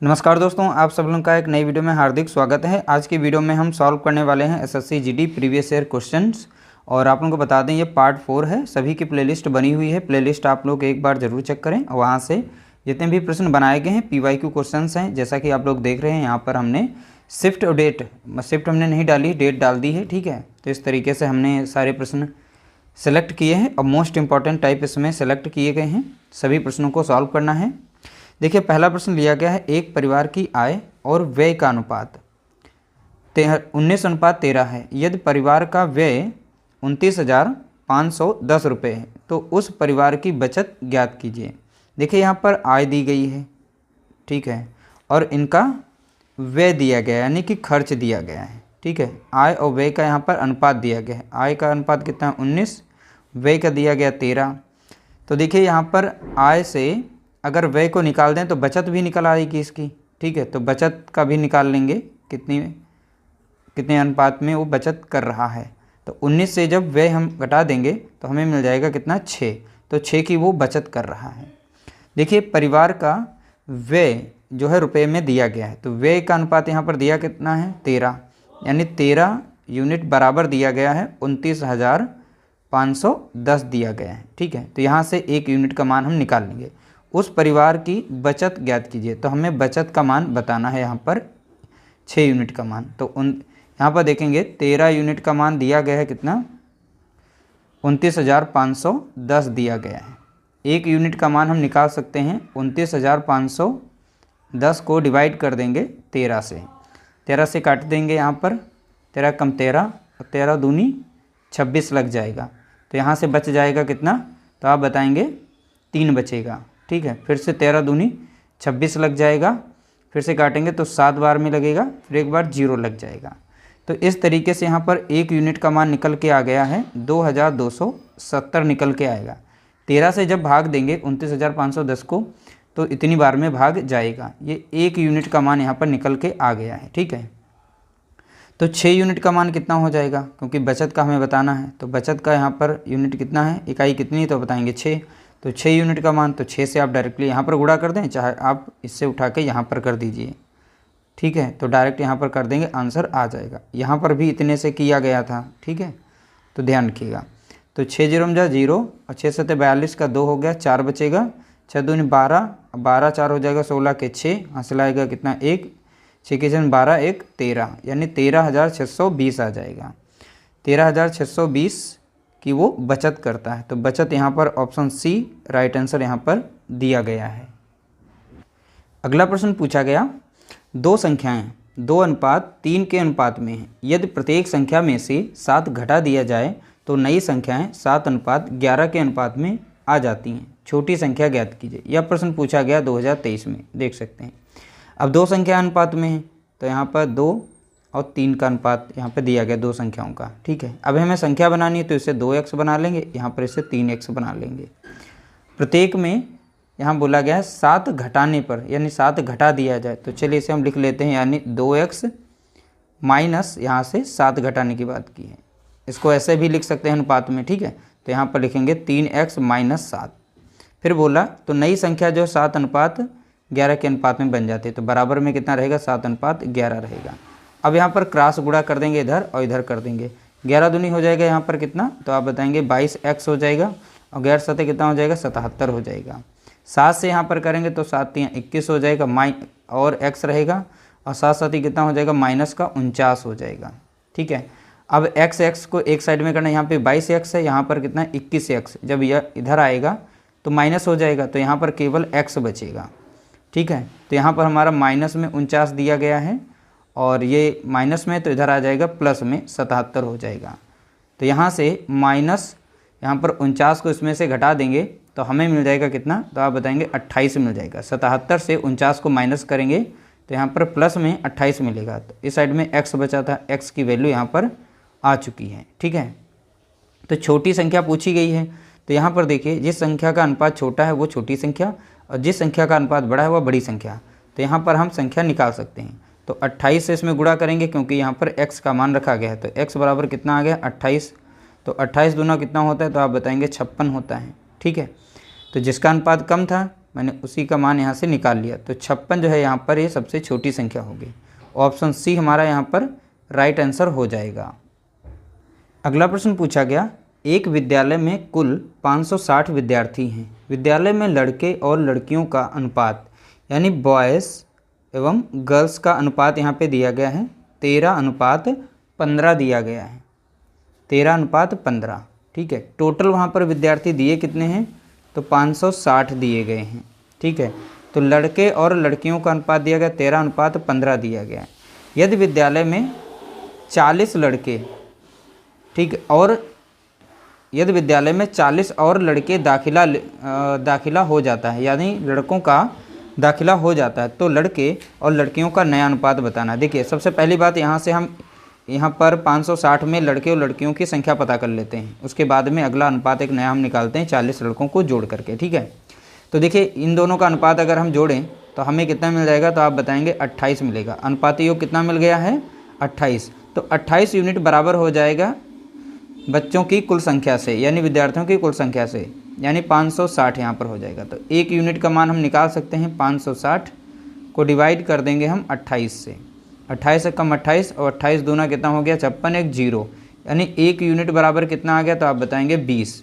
नमस्कार दोस्तों, आप सब लोगों का एक नई वीडियो में हार्दिक स्वागत है। आज की वीडियो में हम सॉल्व करने वाले हैं SSC GD previous year questions. और आप लोगों को बता दें ये पार्ट 4 है। सभी की प्लेलिस्ट बनी हुई है, प्लेलिस्ट आप लोग एक बार ज़रूर चेक करें और वहाँ से जितने भी प्रश्न बनाए गए हैं PYQ क्वेश्चंस हैं। जैसा कि आप लोग देख रहे हैं यहाँ पर हमने शिफ्ट और डेट, शिफ्ट हमने नहीं डाली, डेट डाल दी है, ठीक है। तो इस तरीके से हमने सारे प्रश्न सेलेक्ट किए हैं और मोस्ट इंपॉर्टेंट टाइप इसमें सेलेक्ट किए गए हैं। सभी प्रश्नों को सॉल्व करना है। देखिए, पहला प्रश्न लिया गया है, एक परिवार की आय और व्यय का अनुपात 19:13 है। यदि परिवार का व्यय 29,510 रुपये है तो उस परिवार की बचत ज्ञात कीजिए। देखिए, यहाँ पर आय दी गई है, ठीक है, और इनका व्यय दिया गया है, यानी कि खर्च दिया गया है, ठीक है। आय और व्यय का यहाँ पर अनुपात दिया गया है। आय का अनुपात कितना है 19, व्यय का दिया गया 13। तो देखिए, यहाँ पर आय से अगर व्यय को निकाल दें तो बचत भी निकल आएगी इसकी, ठीक है। तो बचत का भी निकाल लेंगे, कितने अनुपात में वो बचत कर रहा है। तो 19 से जब व्यय हम घटा देंगे तो हमें मिल जाएगा कितना, 6। तो 6 की वो बचत कर रहा है। देखिए, परिवार का व्यय जो है रुपए में दिया गया है, तो व्यय का अनुपात यहाँ पर दिया कितना है 13, यानी 13 यूनिट बराबर दिया गया है 29,510 दिया गया है, ठीक है। तो यहाँ से 1 यूनिट का मान हम निकाल लेंगे। उस परिवार की बचत ज्ञात कीजिए, तो हमें बचत का मान बताना है यहाँ पर 6 यूनिट का मान। तो यहाँ पर देखेंगे 13 यूनिट का मान दिया गया है कितना, 29,510 दिया गया है। 1 यूनिट का मान हम निकाल सकते हैं, 29,510 को डिवाइड कर देंगे 13 से, 13 से काट देंगे यहाँ पर, 13 कम 13 और 13 दूनी 26 लग जाएगा। तो यहाँ से बच जाएगा कितना, तो आप बताएंगे 3 बचेगा, ठीक है। फिर से 13 दूनी 26 लग जाएगा, फिर से काटेंगे तो 7 बार में लगेगा, फिर एक बार 0 लग जाएगा। तो इस तरीके से यहाँ पर 1 यूनिट का मान निकल के आ गया है 2,270 निकल के आएगा। 13 से जब भाग देंगे 29,510 को तो इतनी बार में भाग जाएगा। ये 1 यूनिट का मान यहाँ पर निकल के आ गया है, ठीक है। तो 6 यूनिट का मान कितना हो जाएगा, क्योंकि बचत का हमें बताना है। तो बचत का यहाँ पर यूनिट कितना है, इकाई कितनी, तो बताएंगे 6। तो 6 यूनिट का मान, तो 6 से आप डायरेक्टली यहाँ पर गुणा कर दें, चाहे आप इससे उठा के यहाँ पर कर दीजिए, ठीक है। तो डायरेक्ट यहाँ पर कर देंगे, आंसर आ जाएगा। यहाँ पर भी इतने से किया गया था, ठीक है, तो ध्यान रखिएगा। तो 6 0 में 0 और 6 7 42 का 2 हो गया, 4 बचेगा, 6 दूनी 12, 12 4 हो जाएगा 16 के 6, हासिल आएगा कितना 1, 6 के 12 1 13, यानी 13,620 आ जाएगा। 13,620 कि वो बचत करता है। तो बचत यहाँ पर ऑप्शन सी राइट आंसर यहाँ पर दिया गया है। अगला प्रश्न पूछा गया, 2 संख्याएं 2:3 के अनुपात में हैं। यदि प्रत्येक संख्या में से 7 घटा दिया जाए तो नई संख्याएं 7:11 के अनुपात में आ जाती हैं। छोटी संख्या ज्ञात कीजिए। यह प्रश्न पूछा गया 2023 में, देख सकते हैं। अब 2 संख्या अनुपात में है, तो यहाँ पर 2 और 3 का अनुपात यहाँ पे दिया गया 2 संख्याओं का, ठीक है। अब हमें संख्या बनानी है तो इसे 2x बना लेंगे, यहाँ पर इसे 3x बना लेंगे। प्रत्येक में यहाँ बोला गया है 7 घटाने पर, यानी 7 घटा दिया जाए, तो चलिए इसे हम लिख लेते हैं, यानी 2x माइनस यहाँ से 7 घटाने की बात की है। इसको ऐसे भी लिख सकते हैं अनुपात में, ठीक है। तो यहाँ पर लिखेंगे 3x माइनस 7। फिर बोला तो नई संख्या जो 7:11 के अनुपात में बन जाती है, तो बराबर में कितना रहेगा, 7:11 रहेगा। अब यहाँ पर क्रॉस गुणा कर देंगे, इधर और इधर कर देंगे, 11 दूनी हो जाएगा यहाँ पर कितना, तो आप बताएंगे 22x हो जाएगा, और 11 7 कितना हो जाएगा, 77 हो जाएगा। 7 से यहाँ पर करेंगे तो 7 3 21 हो जाएगा, और x रहेगा, और 7 7 कितना हो जाएगा, माइनस का 49 हो जाएगा, ठीक है। अब x को एक साइड में करना, यहाँ पे 22x है, यहाँ पर कितना 21x, जब यह इधर आएगा तो माइनस हो जाएगा, तो यहाँ पर केवल x बचेगा, ठीक है। तो यहाँ पर हमारा माइनस में 49 दिया गया है, और ये माइनस में, तो इधर आ जाएगा प्लस में 77 हो जाएगा। तो यहाँ से माइनस यहाँ पर 49 को इसमें से घटा देंगे तो हमें मिल जाएगा कितना, तो आप बताएंगे 28 मिल जाएगा। 77 से 49 को माइनस करेंगे तो यहाँ पर प्लस में 28 मिलेगा। तो इस साइड में x बचा था, x की वैल्यू यहाँ पर आ चुकी है, ठीक है। तो छोटी संख्या पूछी गई है, तो यहाँ पर देखिए जिस संख्या का अनुपात छोटा है वो छोटी संख्या, और जिस संख्या का अनुपात बड़ा है वो बड़ी संख्या। तो यहाँ पर हम संख्या निकाल सकते हैं। तो 28 से इसमें गुणा करेंगे, क्योंकि यहाँ पर x का मान रखा गया है, तो x बराबर कितना आ गया 28। तो 28 दूना कितना होता है, तो आप बताएंगे 56 होता है, ठीक है। तो जिसका अनुपात कम था मैंने उसी का मान यहाँ से निकाल लिया। तो 56 जो है यहाँ पर ये सबसे छोटी संख्या होगी। ऑप्शन सी हमारा यहाँ पर राइट आंसर हो जाएगा। अगला प्रश्न पूछा गया, एक विद्यालय में कुल 560 विद्यार्थी हैं। विद्यालय में लड़के और लड़कियों का अनुपात यानी बॉयज़ एवं गर्ल्स का अनुपात यहाँ पे दिया गया है 13:15 दिया गया है, 13:15। ठीक है, टोटल वहाँ पर विद्यार्थी दिए कितने हैं, तो 560 दिए गए हैं। ठीक है, तो लड़के और लड़कियों का अनुपात दिया गया 13:15 दिया गया है। यदि विद्यालय में 40 लड़के, ठीक, और यदि विद्यालय में 40 और लड़के दाखिला हो जाता है, यानी लड़कों का दाखिला हो जाता है, तो लड़के और लड़कियों का नया अनुपात बताना। देखिए, सबसे पहली बात यहाँ से हम यहाँ पर 560 में लड़के और लड़कियों की संख्या पता कर लेते हैं। उसके बाद में अगला अनुपात एक नया हम निकालते हैं 40 लड़कों को जोड़ करके। ठीक है, तो देखिए इन दोनों का अनुपात अगर हम जोड़ें तो हमें कितना मिल जाएगा, तो आप बताएंगे 28 मिलेगा। अनुपाती योग कितना मिल गया है, 28। तो 28 यूनिट बराबर हो जाएगा बच्चों की कुल संख्या से, यानी विद्यार्थियों की कुल संख्या से, यानी 560 यहाँ पर हो जाएगा। तो एक यूनिट का मान हम निकाल सकते हैं, 560 को डिवाइड कर देंगे हम 28 से। 28 से कम 28 और 28 दूना कितना हो गया, 56, एक 0, यानी एक यूनिट बराबर कितना आ गया, तो आप बताएंगे 20।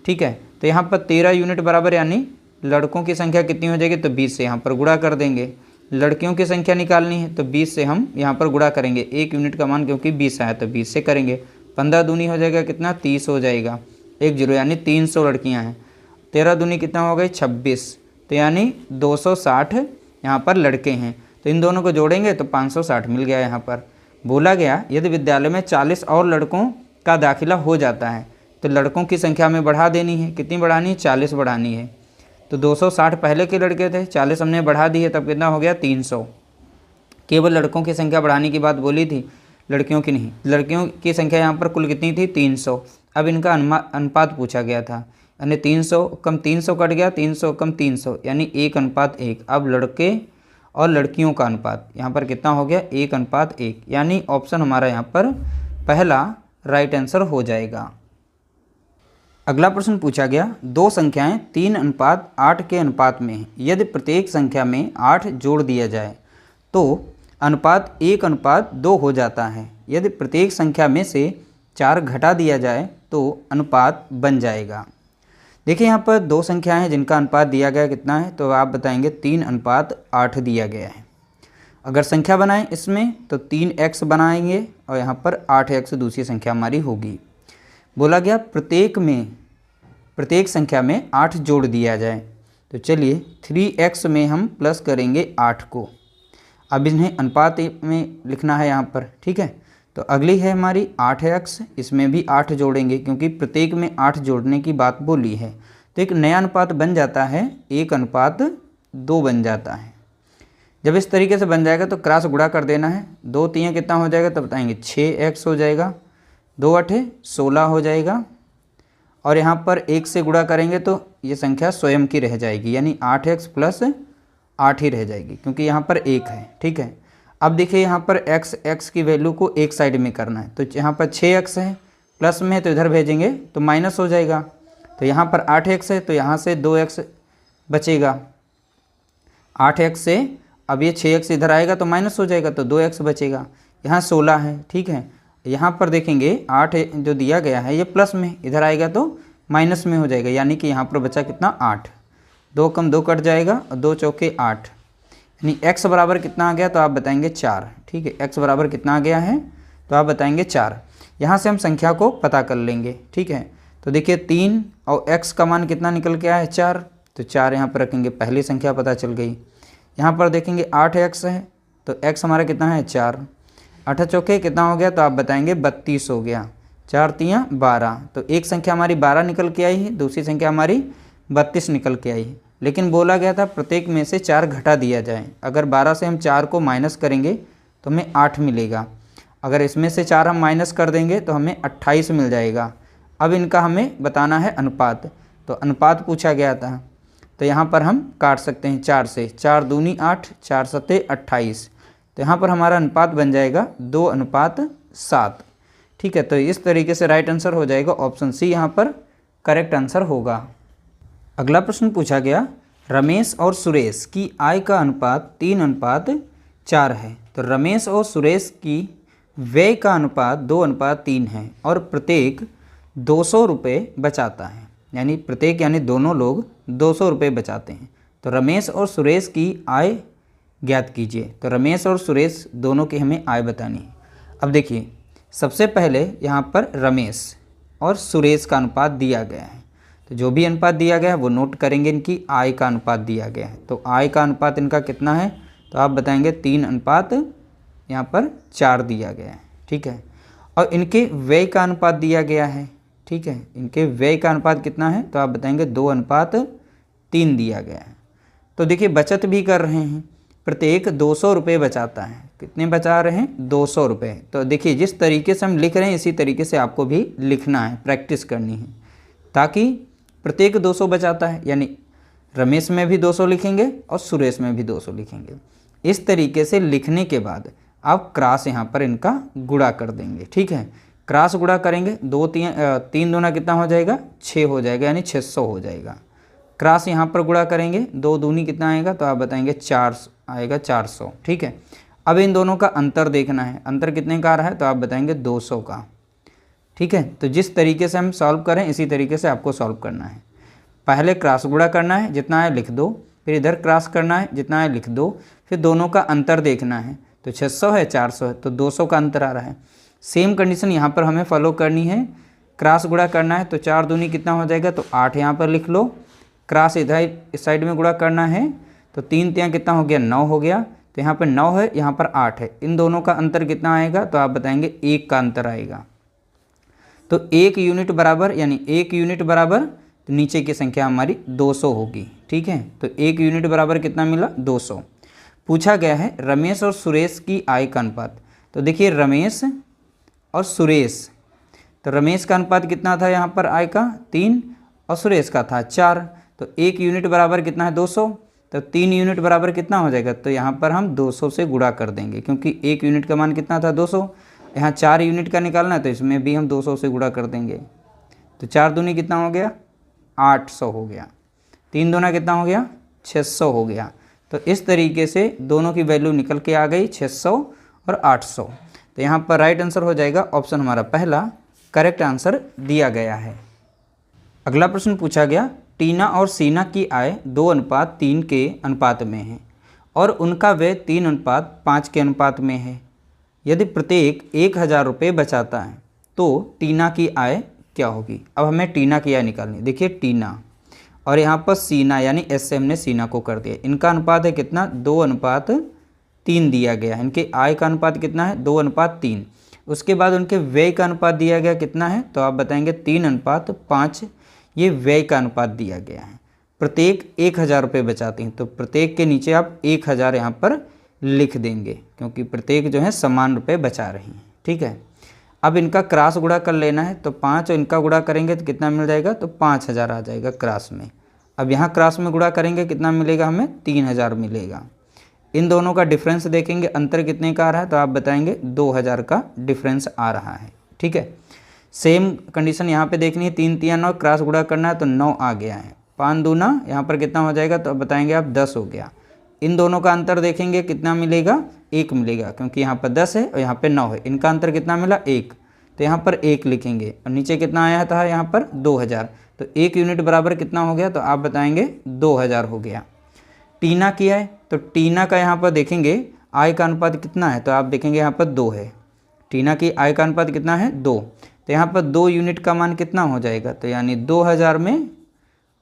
ठीक है, तो यहाँ पर 13 यूनिट बराबर, यानी लड़कों की संख्या कितनी हो जाएगी, तो 20 से यहाँ पर गुणा कर देंगे। लड़कियों की संख्या निकालनी है तो 20 से हम यहाँ पर गुणा करेंगे। एक यूनिट का मान क्योंकि 20 आया तो 20 से करेंगे। 15 दूनी हो जाएगा कितना, 30 हो जाएगा, एक 0, यानी 300 लड़कियाँ हैं। 13 दूनी कितना हो गई, 26, तो यानी 260 यहाँ पर लड़के हैं। तो इन दोनों को जोड़ेंगे तो 560 मिल गया। यहाँ पर बोला गया यदि विद्यालय में 40 और लड़कों का दाखिला हो जाता है तो लड़कों की संख्या में बढ़ा देनी है। कितनी बढ़ानी है, 40 बढ़ानी है। तो 260 पहले के लड़के थे, 40 हमने बढ़ा दी है, तब कितना हो गया, 300। केवल लड़कों की संख्या बढ़ाने की बात बोली थी, लड़कियों की नहीं। लड़कियों की संख्या यहाँ पर कुल कितनी थी, 300। अब इनका अनुपात पूछा गया था, यानी 300 कम 300 कट गया, 300 कम 300, यानी 1:1। अब लड़के और लड़कियों का अनुपात यहाँ पर कितना हो गया, 1:1, यानी ऑप्शन हमारा यहाँ पर पहला राइट आंसर हो जाएगा। अगला प्रश्न पूछा गया, दो संख्याएं 3:8 के अनुपात में हैं। यदि प्रत्येक संख्या में 8 जोड़ दिया जाए तो अनुपात 1:2 हो जाता है। यदि प्रत्येक संख्या में से 4 घटा दिया जाए तो अनुपात बन जाएगा। देखिए यहाँ पर दो संख्याएं हैं जिनका अनुपात दिया गया कितना है, तो आप बताएंगे 3:8 दिया गया है। अगर संख्या बनाएं इसमें तो 3x बनाएंगे और यहाँ पर 8x दूसरी संख्या हमारी होगी। बोला गया प्रत्येक संख्या में 8 जोड़ दिया जाए, तो चलिए 3x में हम प्लस करेंगे 8 को। अब इन्हें अनुपात में लिखना है यहाँ पर। ठीक है, तो अगली है हमारी 8x, इसमें भी 8 जोड़ेंगे क्योंकि प्रत्येक में 8 जोड़ने की बात बोली है। तो एक नया अनुपात बन जाता है, 1:2 बन जाता है। जब इस तरीके से बन जाएगा तो क्रॉस गुणा कर देना है। 2 3 कितना हो जाएगा, तब बताएंगे 6x हो जाएगा, 2 8 16 हो जाएगा, और यहाँ पर 1 से गुणा करेंगे तो ये संख्या स्वयं की रह जाएगी, यानी 8x प्लस 8 ही रह जाएगी क्योंकि यहाँ पर 1 है। ठीक है, अब देखिए यहाँ पर x की वैल्यू को एक साइड में करना है, तो यहाँ पर 6x है, प्लस में है तो इधर भेजेंगे तो माइनस हो जाएगा। तो यहाँ पर 8x है तो यहाँ से 2x बचेगा, 8x से अब ये 6x इधर आएगा तो माइनस हो जाएगा तो 2x बचेगा। यहाँ 16 है। ठीक है, यहाँ पर देखेंगे 8 जो दिया गया है ये प्लस में, इधर आएगा तो माइनस में हो जाएगा, यानी कि यहाँ पर बचा कितना, 8। 2 कम 2 कट जाएगा और 2 चौके 8, यानी x बराबर कितना आ गया, तो आप बताएंगे 4। ठीक है, x बराबर कितना आ गया है, तो आप बताएंगे 4। यहाँ से हम संख्या को पता कर लेंगे। ठीक है, तो देखिए 3 और x का मान कितना निकल के आया है, 4, तो 4 यहाँ पर रखेंगे, पहली संख्या पता चल गई। यहाँ पर देखेंगे 8x है तो x हमारा कितना है, 4। 8 चौके कितना हो गया, तो आप बताएंगे 32 हो गया। 4 3 12, तो एक संख्या हमारी 12 निकल के आई है, दूसरी संख्या हमारी 32 निकल के आई है। लेकिन बोला गया था प्रत्येक में से 4 घटा दिया जाए। अगर 12 से हम 4 को माइनस करेंगे तो हमें 8 मिलेगा। अगर इसमें से 4 हम माइनस कर देंगे तो हमें 28 मिल जाएगा। अब इनका हमें बताना है अनुपात, तो अनुपात पूछा गया था, तो यहाँ पर हम काट सकते हैं 4 से। 4 दूनी 8, 4 सते 28, तो यहाँ पर हमारा अनुपात बन जाएगा 2:7। ठीक है, तो इस तरीके से राइट आंसर हो जाएगा, ऑप्शन सी यहाँ पर करेक्ट आंसर होगा। अगला प्रश्न पूछा गया, रमेश और सुरेश की आय का अनुपात 3:4 है। तो रमेश और सुरेश की व्यय का अनुपात 2:3 है और प्रत्येक 200 रुपये बचाता है, यानी प्रत्येक यानी दोनों लोग 200 रुपये बचाते हैं। तो रमेश और सुरेश की आय ज्ञात कीजिए। तो रमेश और सुरेश दोनों की हमें आय बतानी है। अब देखिए, सबसे पहले यहाँ पर रमेश और सुरेश का अनुपात दिया गया है, तो जो भी अनुपात दिया गया है वो नोट करेंगे। इनकी आय का अनुपात दिया गया है, तो आय का अनुपात इनका कितना है, तो आप बताएंगे 3:4 यहाँ पर 4 दिया गया है, ठीक है। और इनके व्यय का अनुपात दिया गया है, ठीक है। इनके व्यय का अनुपात कितना है, तो आप बताएंगे 2:3 दिया गया है। तो देखिए बचत भी कर रहे हैं, प्रत्येक 200 रुपये बचाता है। कितने बचा रहे हैं, 200 रुपये। तो देखिए जिस तरीके से हम लिख रहे हैं इसी तरीके से आपको भी लिखना है, प्रैक्टिस करनी है, ताकि प्रत्येक 200 बचाता है, यानी रमेश में भी 200 लिखेंगे और सुरेश में भी 200 लिखेंगे। इस तरीके से लिखने के बाद आप क्रॉस यहाँ पर इनका गुणा कर देंगे, ठीक है। क्रॉस गुणा करेंगे, 3 दूना कितना हो जाएगा, 6 हो जाएगा, यानी 600 हो जाएगा। क्रॉस यहाँ पर गुणा करेंगे, 2 दूनी कितना आएगा, तो आप बताएंगे 4 आएगा, 400, ठीक है। अब इन दोनों का अंतर देखना है, अंतर कितने का आ रहा है, तो आप बताएंगे 200 का, ठीक है। तो जिस तरीके से हम सॉल्व करें इसी तरीके से आपको सॉल्व करना है। पहले क्रॉस गुणा करना है, जितना है लिख दो, फिर इधर क्रॉस करना है, जितना है लिख दो, फिर दोनों का अंतर देखना है। तो 600 है, 400 है, तो 200 का अंतर आ रहा है। सेम कंडीशन यहाँ पर हमें फॉलो करनी है। क्रॉस गुणा करना है, तो 4 दूनी कितना हो जाएगा, तो 8 यहाँ पर लिख लो। क्रॉस इधर इस साइड में गुणा करना है, तो 3 3 कितना हो गया, 9 हो गया। तो यहाँ पर 9 है, यहाँ पर 8 है, इन दोनों का अंतर कितना आएगा, तो आप बताएंगे 1 का अंतर आएगा। तो 1 यूनिट बराबर, यानी 1 यूनिट बराबर, तो नीचे की संख्या हमारी 200 होगी, ठीक है। तो 1 यूनिट बराबर कितना मिला, 200। पूछा गया है रमेश और सुरेश की आय का अनुपात। तो देखिए रमेश और सुरेश, तो रमेश का अनुपात कितना था यहाँ पर आय का, 3, और सुरेश का था 4। तो 1 यूनिट बराबर कितना है, 200। तो 3 यूनिट बराबर कितना हो जाएगा, तो यहाँ पर हम 200 से गुणा कर देंगे, क्योंकि 1 यूनिट का मान कितना था, 200। यहाँ 4 यूनिट का निकालना है, तो इसमें भी हम 200 से गुणा कर देंगे। तो 4 दूनी कितना हो गया, 800 हो गया। 3 दूना कितना हो गया, 600 हो गया। तो इस तरीके से दोनों की वैल्यू निकल के आ गई, 600 और 800। तो यहाँ पर राइट आंसर हो जाएगा ऑप्शन हमारा पहला, करेक्ट आंसर दिया गया है। अगला प्रश्न पूछा गया, टीना और सीना की आय 2:3 के अनुपात में है और उनका व्यय 3:5 के अनुपात में है। यदि प्रत्येक 1000 रुपये बचाता है तो टीना की आय क्या होगी। अब हमें टीना की आय निकालनी। देखिए टीना और यहाँ पर सीना, यानी ऐसे हमने सीना को कर दिया। इनका अनुपात है कितना, 2:3 दिया गया है। इनके आय का अनुपात कितना है, 2:3। उसके बाद उनके व्यय का अनुपात दिया गया कितना है, तो आप बताएंगे 3:5। ये व्यय का अनुपात दिया गया है। प्रत्येक 1000 रुपये बचाते हैं, तो प्रत्येक के नीचे आप 1000 यहाँ पर लिख देंगे, क्योंकि प्रत्येक जो है समान रुपये बचा रही हैं, ठीक है। अब इनका क्रॉस गुणा कर लेना है, तो 5 और इनका गुणा करेंगे तो कितना मिल जाएगा, तो 5000 आ जाएगा क्रॉस में। अब यहाँ क्रॉस में गुणा करेंगे कितना मिलेगा, हमें 3000 मिलेगा। इन दोनों का डिफरेंस देखेंगे, अंतर कितने का आ रहा है, तो आप बताएंगे 2000 का डिफरेंस आ रहा है, ठीक है। सेम कंडीशन यहाँ पे देखनी है, 3 3 9, क्रॉस गुणा करना है तो 9 आ गया है। 5 दूना यहाँ पर कितना हो जाएगा, तो अब बताएंगे आप 10 हो गया। इन दोनों का अंतर देखेंगे कितना मिलेगा, 1 मिलेगा, क्योंकि यहाँ पर 10 है और यहाँ पे 9 है। इनका अंतर कितना मिला, 1, तो यहाँ पर 1 लिखेंगे। और नीचे कितना आया था यहाँ पर 2000, तो 1 यूनिट बराबर कितना हो गया, तो आप बताएंगे 2000 हो गया। टीना की आय, तो टीना का यहाँ पर देखेंगे आय का अनुपात कितना है, तो आप देखेंगे यहाँ पर 2 है। टीना की आय का अनुपात कितना है, 2। तो यहाँ पर 2 यूनिट का मान कितना हो जाएगा, तो यानी 2000 में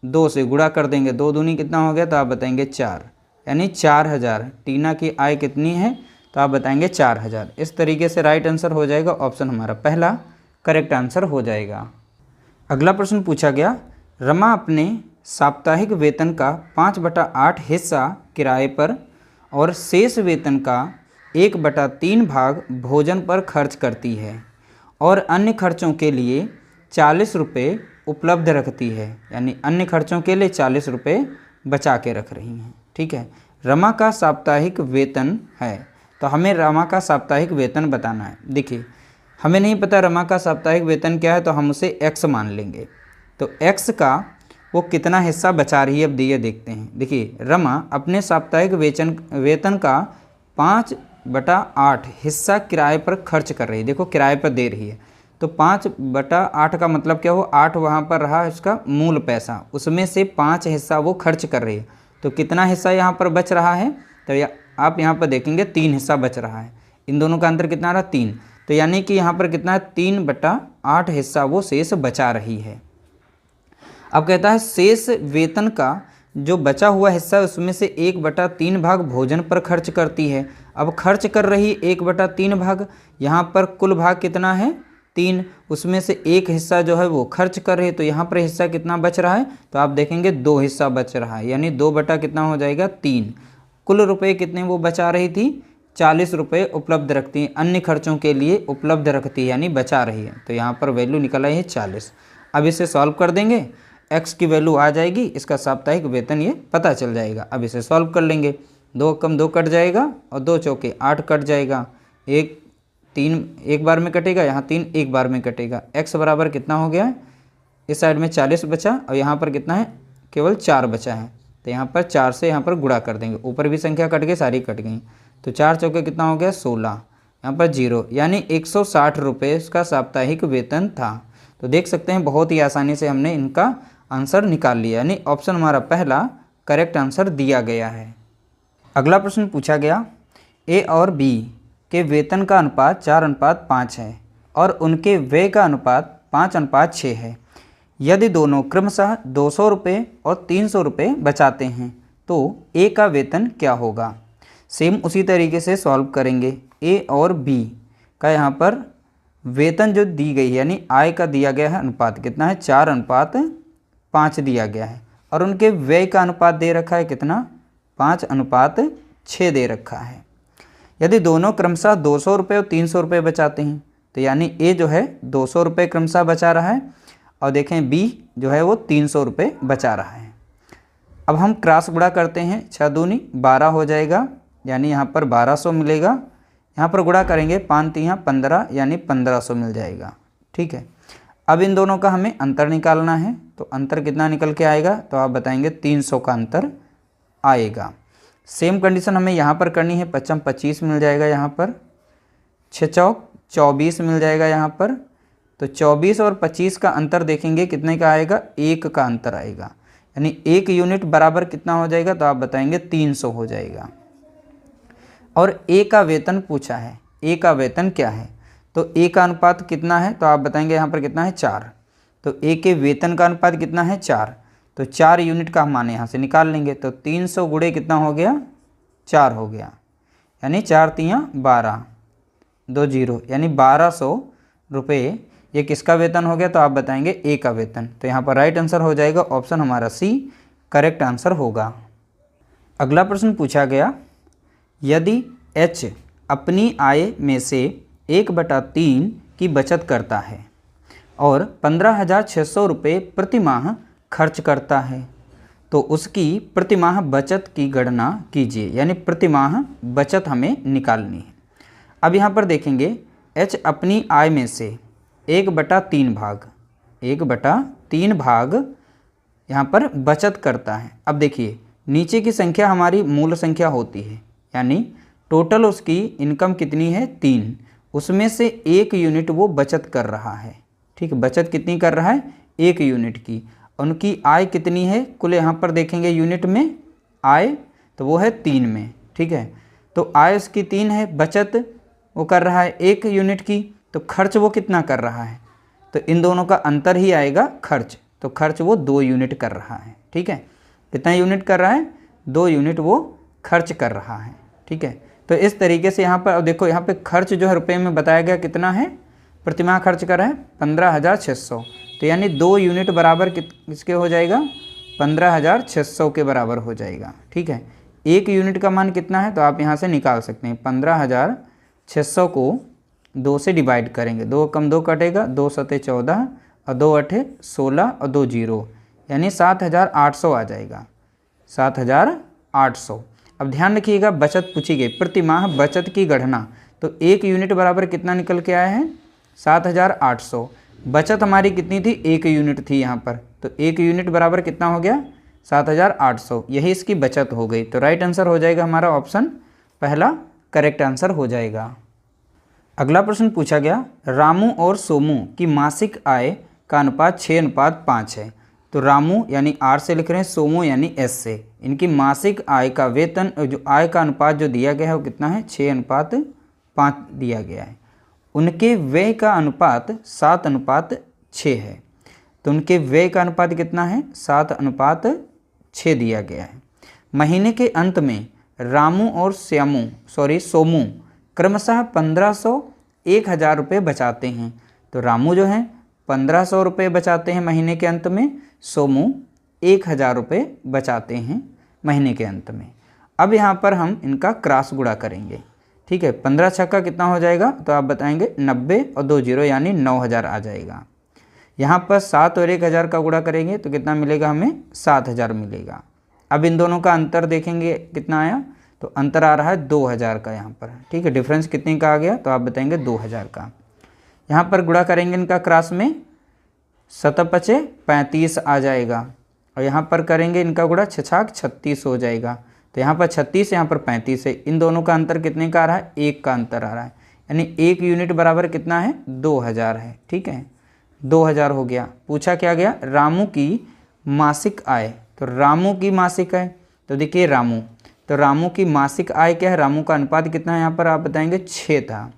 2 से गुणा कर देंगे, 2 दूनी कितना हो गया, तो आप बताएंगे 4, यानी 4000। टीना की आय कितनी है, तो आप बताएंगे 4000। इस तरीके से राइट आंसर हो जाएगा ऑप्शन हमारा पहला, करेक्ट आंसर हो जाएगा। अगला प्रश्न पूछा गया, रमा अपने साप्ताहिक वेतन का 5/8 हिस्सा किराए पर और शेष वेतन का 1/3 भाग भोजन पर खर्च करती है और अन्य खर्चों के लिए 40 रुपये उपलब्ध रखती है, यानी अन्य खर्चों के लिए 40 रुपये बचा के रख रही हैं, ठीक है। रमा का साप्ताहिक वेतन है, तो हमें रमा का साप्ताहिक वेतन बताना है। देखिए हमें नहीं पता रमा का साप्ताहिक वेतन क्या है, तो हम उसे x मान लेंगे। तो x का वो कितना हिस्सा बचा रही है, अब दिए देखते हैं। देखिए, रमा अपने साप्ताहिक वेतन का 5/8 हिस्सा किराए पर खर्च कर रही है। देखो किराए पर दे रही है, तो 5/8 का मतलब क्या हो, 8 वहाँ पर रहा इसका मूल पैसा, उसमें से 5 हिस्सा वो खर्च कर रही है। तो कितना हिस्सा यहाँ पर बच रहा है, तो आप यहाँ पर देखेंगे 3 हिस्सा बच रहा है। इन दोनों का अंतर कितना रहा, 3। तो यानी कि यहाँ पर कितना है, 3/8 हिस्सा वो शेष बचा रही है। अब कहता है शेष वेतन का जो बचा हुआ हिस्सा है उसमें से 1/3 भाग भोजन पर खर्च करती है। अब खर्च कर रही 1/3 भाग, यहाँ पर कुल भाग कितना है, 3, उसमें से एक हिस्सा जो है वो खर्च कर रही है। तो यहाँ पर हिस्सा कितना बच रहा है, तो आप देखेंगे 2 हिस्सा बच रहा है, यानी 2 बटा कितना हो जाएगा, 3। कुल रुपए कितने वो बचा रही थी, 40 रुपये उपलब्ध रखती है, अन्य खर्चों के लिए उपलब्ध रखती है, यानी बचा रही है। तो यहाँ पर वैल्यू निकल आई है 40। अब इसे सॉल्व कर देंगे, x की वैल्यू आ जाएगी, इसका साप्ताहिक वेतन ये पता चल जाएगा। अब इसे सॉल्व कर लेंगे, 2 कम 2 कट जाएगा और 2 चौके 8 कट जाएगा, 3 एक बार में कटेगा, यहाँ 3 एक बार में कटेगा। x बराबर कितना हो गया, इस साइड में 40 बचा और यहाँ पर कितना है, केवल 4 बचा है। तो यहाँ पर 4 से यहाँ पर गुणा कर देंगे, ऊपर भी संख्या कट गई, सारी कट गई। तो 4 चौके कितना हो गया, 16, यहाँ पर 0, यानी 160 रुपये इसका साप्ताहिक वेतन था। तो देख सकते हैं बहुत ही आसानी से हमने इनका आंसर निकाल लिया, यानी ऑप्शन हमारा पहला करेक्ट आंसर दिया गया है। अगला प्रश्न पूछा गया, ए और बी के वेतन का अनुपात 4:5 है और उनके व्यय का अनुपात 5:6 है। यदि दोनों क्रमशः 200 रुपये और 300 रुपये बचाते हैं तो ए का वेतन क्या होगा। सेम उसी तरीके से सॉल्व करेंगे। ए और बी का यहाँ पर वेतन जो दी गई है, यानी आय का दिया गया है अनुपात कितना है, 4:5 दिया गया है, और उनके व्यय का अनुपात दे रखा है कितना, 5:6 दे रखा है। यदि दोनों क्रमशः 200 रुपये और 300 रुपये बचाते हैं, तो यानी ए जो है 200 रुपये क्रमशः बचा रहा है और देखें बी जो है वो 300 रुपये बचा रहा है। अब हम क्रॉस गुणा करते हैं, 6 दूनी 12 हो जाएगा, यानी यहाँ पर 1200 मिलेगा। यहाँ पर गुणा करेंगे 5 3 15, यानी 1500 मिल जाएगा। ठीक है, अब इन दोनों का हमें अंतर निकालना है, तो अंतर कितना निकल के आएगा, तो आप बताएंगे 300 का अंतर आएगा। सेम कंडीशन हमें यहाँ पर करनी है, 55 25 मिल जाएगा, यहाँ पर 6 चौक 24 मिल जाएगा यहाँ पर। तो 24 और 25 का अंतर देखेंगे कितने का आएगा, 1 का अंतर आएगा, यानी 1 यूनिट बराबर कितना हो जाएगा, तो आप बताएंगे 300 हो जाएगा। और ए का वेतन पूछा है, ए का वेतन क्या है, तो ए का अनुपात कितना है, तो आप बताएंगे यहाँ पर कितना है, 4। तो ए के वेतन का अनुपात कितना है, 4। तो 4 यूनिट का हम मान यहाँ से निकाल लेंगे, तो 300 गुणे कितना हो गया, 4 हो गया, यानी 4 3 12 2 0, यानी 1200 रुपये ये किसका वेतन हो गया, तो आप बताएंगे ए का वेतन। तो यहाँ पर राइट आंसर हो जाएगा ऑप्शन हमारा सी करेक्ट आंसर होगा। अगला प्रश्न पूछा गया, यदि एच अपनी आय में से 1/3 की बचत करता है और 15,600 रुपये प्रति माह खर्च करता है तो उसकी प्रतिमाह बचत की गणना कीजिए, यानी प्रतिमाह बचत हमें निकालनी है। अब यहाँ पर देखेंगे एच अपनी आय में से 1/3 भाग यहाँ पर बचत करता है। अब देखिए नीचे की संख्या हमारी मूल संख्या होती है, यानी टोटल उसकी इनकम कितनी है, 3, उसमें से 1 यूनिट वो बचत कर रहा है। ठीक है, बचत कितनी कर रहा है, 1 यूनिट की। उनकी आय कितनी है, कुल यहाँ पर देखेंगे यूनिट में आय, तो वो है 3 में। ठीक है, तो आय उसकी 3 है, बचत वो कर रहा है 1 यूनिट की, तो खर्च वो कितना कर रहा है, तो इन दोनों का अंतर ही आएगा खर्च, तो खर्च वो 2 यूनिट कर रहा है। ठीक है, कितना यूनिट कर रहा है, 2 यूनिट वो खर्च कर रहा है। ठीक है, तो इस तरीके से यहाँ पर अब देखो, यहाँ पे खर्च जो है रुपए में बताया गया कितना है, प्रतिमाह खर्च कर रहा है 15,600, तो यानी 2 यूनिट बराबर किसके हो जाएगा, 15,600 के बराबर हो जाएगा। ठीक है, 1 यूनिट का मान कितना है, तो आप यहाँ से निकाल सकते हैं, 15,600 को 2 से डिवाइड करेंगे, 2 कम 2 कटेगा, 2 सते 14 और 2 अठे 16 और 2 जीरो, यानी 7,800 आ जाएगा, 7,800। अब ध्यान रखिएगा बचत पूछी गई, प्रतिमाह बचत की गणना, तो 1 यूनिट बराबर कितना निकल के आया है, 7,800। बचत हमारी कितनी थी, 1 यूनिट थी यहाँ पर, तो 1 यूनिट बराबर कितना हो गया, 7,800, यही इसकी बचत हो गई। तो राइट आंसर हो जाएगा हमारा ऑप्शन पहला करेक्ट आंसर हो जाएगा। अगला प्रश्न पूछा गया, रामू और सोमू की मासिक आय का अनुपात 6:5 है। तो रामू यानी आर से लिख रहे हैं, सोमू यानी एस से, इनकी मासिक आय का वेतन जो आय का अनुपात जो दिया गया है वो कितना है, 6:5 दिया गया है। उनके व्यय का अनुपात 7:6 है। तो उनके व्यय का अनुपात कितना है, 7:6 दिया गया है। महीने के अंत में रामू और सोमू क्रमशः 1500 1000 रुपये बचाते हैं। तो रामू जो है 1500 रुपये बचाते हैं महीने के अंत में, सोमू 1000 रुपये बचाते हैं महीने के अंत में। अब यहाँ पर हम इनका क्रॉस गुणा करेंगे, ठीक है। 15 छक्का कितना हो जाएगा, तो आप बताएंगे 90 और 2 जीरो यानी 9000 आ जाएगा। यहाँ पर 7 और 1000 का गुणा करेंगे तो कितना मिलेगा, हमें 7000 मिलेगा। अब इन दोनों का अंतर देखेंगे कितना आया, तो अंतर आ रहा है 2000 का यहाँ पर, ठीक है। डिफरेंस कितने का आ गया, तो आप बताएंगे 2000 का। यहाँ पर गुणा करेंगे इनका क्रॉस में, 7×5 35 आ जाएगा, और यहाँ पर करेंगे इनका गुणा 6×6 36 हो जाएगा। तो यहाँ पर 36, यहाँ पर 35 है, इन दोनों का अंतर कितने का आ रहा है, 1 का अंतर आ रहा है, यानी 1 यूनिट बराबर कितना है, 2000 है, ठीक है। 2000 हो गया। पूछा क्या गया, रामू की मासिक आय। तो रामू की मासिक आय, तो देखिए रामू, तो रामू की मासिक आय क्या है, रामू का अनुपात कितना है, यहाँ पर आप बताएंगे 6 था,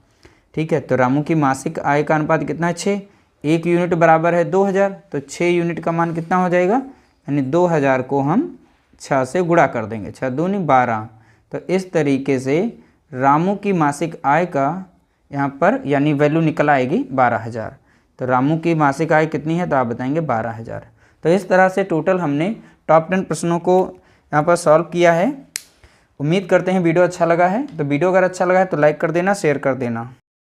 ठीक है। तो रामू की मासिक आय का अनुपात कितना है, 6, 1 यूनिट बराबर है 2000, तो 6 यूनिट का मान कितना हो जाएगा, यानी 2000 को हम 6 से गुणा कर देंगे, 6 दूनी 12। तो इस तरीके से रामू की मासिक आय का यहाँ पर यानी वैल्यू निकल आएगी 12000। तो रामू की मासिक आय कितनी है, तो आप बताएंगे 12000। तो इस तरह से टोटल हमने टॉप 10 प्रश्नों को यहाँ पर सॉल्व किया है। उम्मीद करते हैं वीडियो अच्छा लगा है। तो वीडियो अगर अच्छा लगा है तो लाइक कर देना, शेयर कर देना।